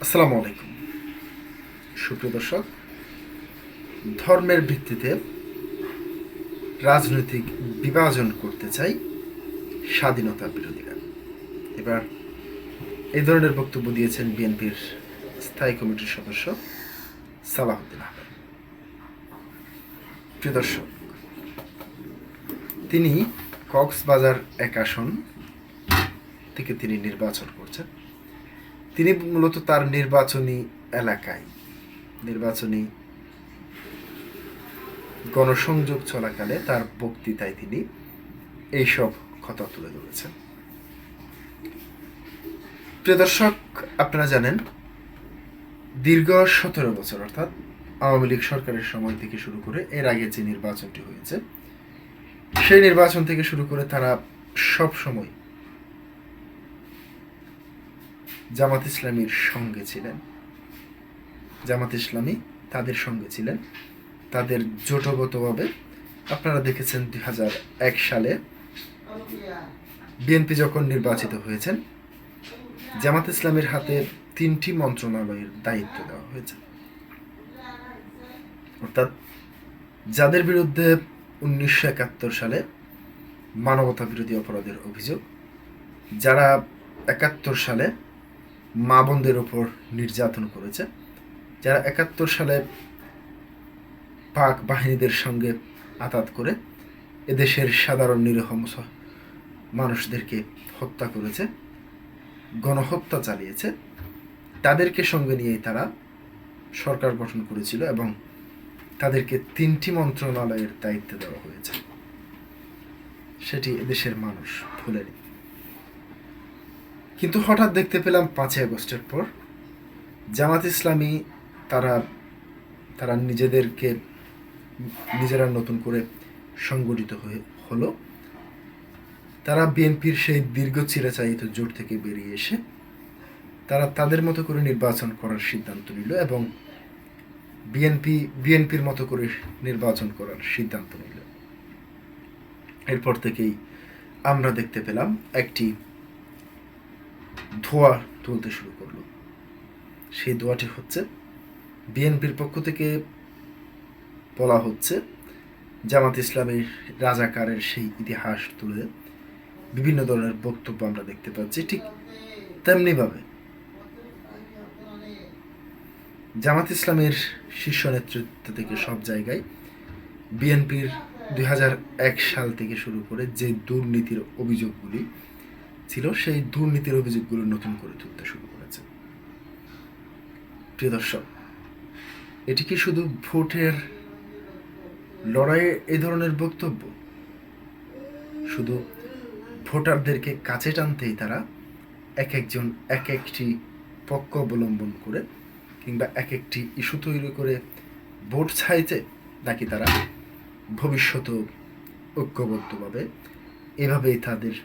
আসসালামু আলাইকুম সুপ্রিয় দর্শক। ধর্মের ভিত্তিতে রাজনৈতিক বিভাজন করতে চাই স্বাধীনতা বিরোধীরা। এবার এই ধরনের বক্তব্য দিয়েছেন বিএনপির স্থায়ী কমিটির সদস্য সালাহউদ্দিন আহমেদ। প্রিয় দর্শক, তিনি কক্সবাজার 1 আসন থেকে তিনি নির্বাচন করছেন। তিনি মূলত তার নির্বাচনী এলাকায় নির্বাচনী গণসংযোগ চলাকালে তার বক্তৃতায় তিনি এইসব কথা তুলে ধরেছেন। প্রিয় দর্শক, আপনারা জানেন দীর্ঘ 17 বছর অর্থাৎ আওয়ামী লীগ সরকারের সময় থেকে শুরু করে এর আগে যে নির্বাচনটি হয়েছে সেই নির্বাচন থেকে শুরু করে তারা সব সময় জামাত ইসলামীর সঙ্গে ছিলেন। জামাত ইসলামী তাদের সঙ্গে ছিলেন, তাদের জোটগতভাবে। আপনারা দেখেছেন 2001 সালে বিএনপি যখন নির্বাচিত হয়েছেন, জামাত ইসলামের হাতে 3টি মন্ত্রণালয়ের দায়িত্ব দেওয়া হয়েছে। অর্থাৎ যাদের বিরুদ্ধে 1971 সালে মানবতা বিরোধী অপরাধের অভিযোগ, যারা 71 সালে মা বোনদের উপর নির্যাতন করেছে, যারা 71 সালে পাক বাহিনীদের সঙ্গে আঘাত করে এদেশের সাধারণ নিরীহ মানুষদেরকে হত্যা করেছে, গণহত্যা চালিয়েছে, তাদেরকে সঙ্গে নিয়েই তারা সরকার গঠন করেছিল এবং তাদেরকে 3টি মন্ত্রণালয়ের দায়িত্ব দেওয়া হয়েছে। সেটি এদেশের মানুষ ভুলেনি। কিন্তু হঠাৎ দেখতে পেলাম 5ই আগস্টের পর জামাত ইসলামী তারা নিজেরা নতুন করে সংগঠিত হলো। তারা বিএনপির সেই দীর্ঘ চিরাচরিত জোট থেকে বেরিয়ে এসে তারা তাদের মতো করে নির্বাচন করার সিদ্ধান্ত নিল এবং বিএনপির মতো করে নির্বাচন করার সিদ্ধান্ত নিল। এরপর থেকেই আমরা দেখতে পেলাম একটি ধোঁয়া তুলতে শুরু করলো। সেই ধোঁয়াটি হচ্ছে বিএনপির পক্ষ থেকে বলা হচ্ছে জামাত ইসলামের রাজাকারের সেই ইতিহাস তুলে বিভিন্ন ধরনের বক্তব্য আমরা দেখতে পাচ্ছি। ঠিক তেমনিভাবে জামাত ইসলামের শীর্ষ নেতৃত্ব থেকে সব জায়গায় বিএনপির 2001 সাল থেকে শুরু করে যে দুর্নীতির অভিযোগগুলি ছিল সেই দুর্নীতির অভিযোগগুলো নতুন করে তুলতে শুরু করেছে। প্রিয় দর্শক, এটি কি শুধু ভোটের লড়াইয়ে এই ধরনের বক্তব্য? শুধু ভোটারদেরকে কাছে টানতেই তারা এক একজন এক একটি পক্ষ অবলম্বন করে কিংবা এক একটি ইস্যু তৈরি করে ভোট চাইতে, নাকি তারা ভবিষ্যতেও ঐক্যবদ্ধভাবে এভাবেই তাদের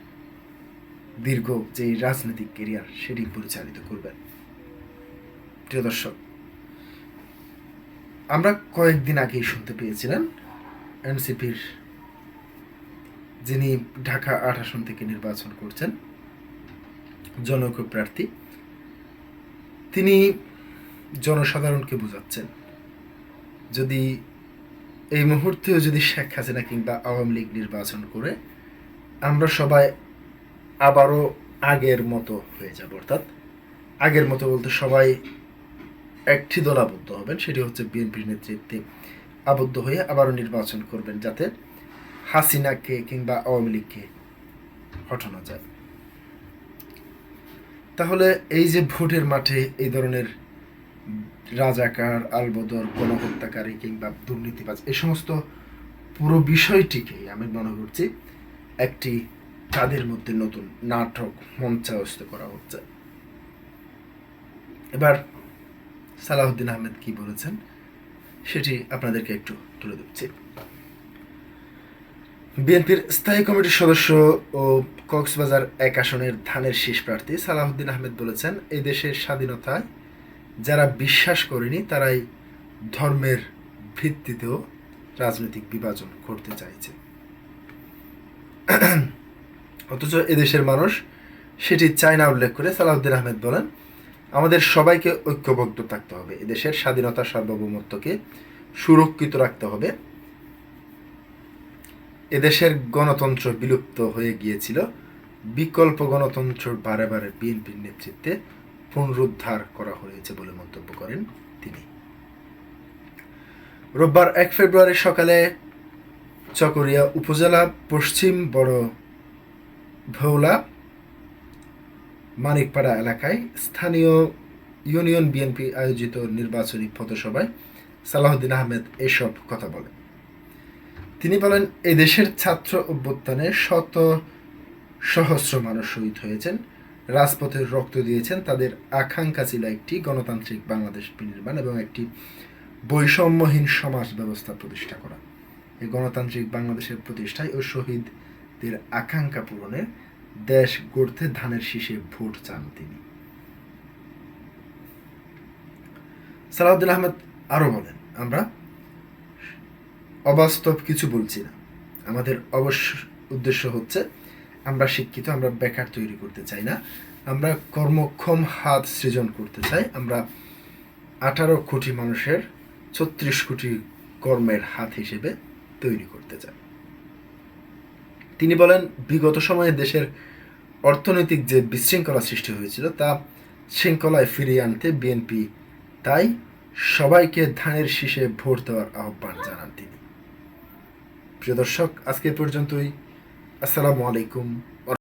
দীর্ঘ যে রাজনৈতিক ক্যারিয়ার সেটি পরিচালিত করবেন? প্রিয় দর্শক, আমরা কয়েকদিন আগেই শুনতে পেয়েছিলেন এনসিপির যিনি ঢাকা 8 আসন থেকে নির্বাচন করছেন জনৈক প্রার্থী, তিনি জনসাধারণকে বোঝাচ্ছেন যদি এই মুহূর্তেও যদি শেখ হাসিনা কিংবা আওয়ামী লীগ নির্বাচন করে আমরা সবাই আবারও আগের মতো হয়ে যাব। অর্থাৎ আগের মতো বলতে সবাই একটি দল আবদ্ধ হবেন, সেটি হচ্ছে বিএনপির নেতৃত্বে আবদ্ধ হয়ে আবারও নির্বাচন করবেন যাতে হাসিনাকে কিংবা আওয়ামী লীগকে হটানো যায়। তাহলে এই যে ভোটের মাঠে এই ধরনের রাজাকার, আলবদর, গণহত্যাকারী কিংবা দুর্নীতিবাজ, এই সমস্ত পুরো বিষয়টিকে আমি মনে করছি একটি তাদের মধ্যে নতুন নাটক মঞ্চায়স্ত করা হচ্ছে। এবার সালাহউদ্দিন আহমেদ কি বলেছেন সেটি আপনাদেরকে একটু তুলে দিচ্ছি। বিএনপির স্থায়ী কমিটির সদস্য ও কক্সবাজার 1 আসনের ধানের শীষ প্রার্থী সালাহউদ্দিন আহমেদ বলেছেন, এই দেশের স্বাধীনতায় যারা বিশ্বাস করেনি তারাই ধর্মের ভিত্তিতেও রাজনৈতিক বিভাজন করতে চাইছে। অথচ এদেশের মানুষ সেটি চায় না উল্লেখ করে সালাহউদ্দিন আহমেদ বলেন, আমাদের সবাইকে ঐক্যবদ্ধ থাকতে হবে। এদেশের স্বাধীনতা সার্বভৌমত্বকে সুরক্ষিত রাখতে হবে। এদেশের গণতন্ত্র বিলুপ্ত হয়ে গিয়েছিল, বিকল্প গণতন্ত্র বারে বারে বিএনপির নেতৃত্বে পুনরুদ্ধার করা হয়েছে বলে মন্তব্য করেন তিনি। রোববার 1 ফেব্রুয়ারি সকালে চকরিয়া উপজেলা পশ্চিম বড় ভৌলা মানিকপাড়া এলাকায় স্থানীয় ইউনিয়ন বিএনপি আয়োজিত নির্বাচনী পথসভায় সালাউদ্দিন আহমেদ এসব কথা বলেন। তিনি বলেন, এই দেশের ছাত্র অভ্যুত্থানে শত সহস্র মানুষ শহীদ হয়েছেন, রাজপথে রক্ত দিয়েছেন। তাদের আকাঙ্ক্ষা ছিল একটি গণতান্ত্রিক বাংলাদেশ বিনির্মাণ এবং একটি বৈষম্যহীন সমাজ ব্যবস্থা প্রতিষ্ঠা করা। এই গণতান্ত্রিক বাংলাদেশের প্রতিষ্ঠায় ও শহীদদের আকাঙ্ক্ষা পূরণে দেশ গড়তে ধানের শীষে ভোট চান তিনি। সালাউদ্দিন আহমেদ আরো বলেন, আমরা অবাস্তব কিছু বলছি না। আমাদের উদ্দেশ্য হচ্ছে আমরা শিক্ষিত, আমরা বেকার তৈরি করতে চাই না, আমরা কর্মক্ষম হাত সৃজন করতে চাই। আমরা 18 কোটি মানুষের 36 কোটি কর্মের হাত হিসেবে তৈরি করতে চাই। তিনি বলেন, বিগত সময়ে দেশের অর্থনৈতিক যে বিশৃঙ্খলা সৃষ্টি হয়েছিল তা শৃঙ্খলায় ফিরিয়ে আনতে বিএনপি তাই সবাইকে ধানের শীষে ভোট দেওয়ার আহ্বান জানান তিনি। প্রিয় দর্শক, আজকে পর্যন্তই। আসসালামু আলাইকুম।